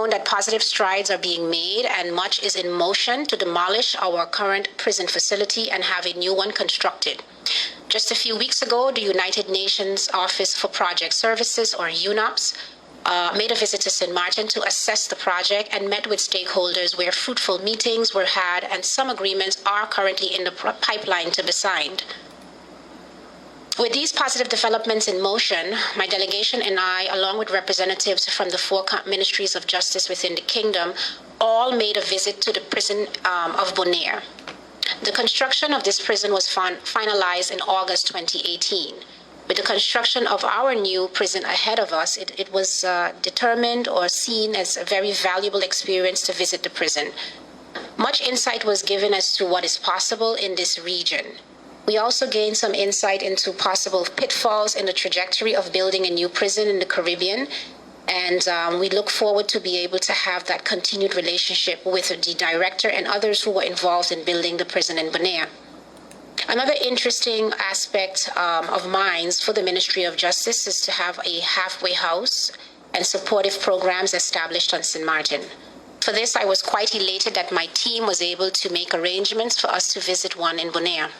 That positive strides are being made and much is in motion to demolish our current prison facility and have a new one constructed. Just a few weeks ago, the United Nations Office for Project Services, or UNOPS, made a visit to Sint Maarten to assess the project and met with stakeholders where fruitful meetings were had and some agreements are currently in the pipeline to be signed. With these positive developments in motion, my delegation and I, along with representatives from the 4 ministries of justice within the kingdom, all made a visit to the prison of Boneiro. The construction of this prison was finalized in August 2018. With the construction of our new prison ahead of us, it was determined or seen as a very valuable experience to visit the prison. Much insight was given as to what is possible in this region. We also gained some insight into possible pitfalls in the trajectory of building a new prison in the Caribbean, and we look forward to be able to have that continued relationship with the director and others who were involved in building the prison in Boneiro. Another interesting aspect of minds for the Ministry of Justice is to have a halfway house and supportive programs established on Sint Maarten. For this, I was quite elated that my team was able to make arrangements for us to visit one in Boneiro.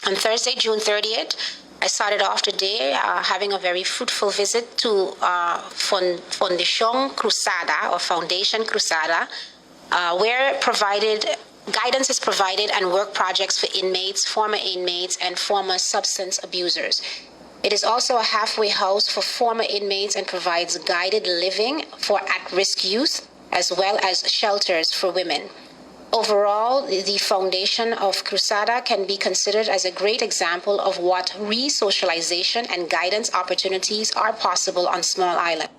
On Thursday, June 30th, I started off the day having a very fruitful visit to Fundashon Krusada, or Fundashon Krusada, where guidance is provided and work projects for inmates, former inmates, and former substance abusers. It is also a halfway house for former inmates and provides guided living for at-risk youth, as well as shelters for women. Overall, the foundation of Krusada can be considered as a great example of what re-socialization and guidance opportunities are possible on small islands.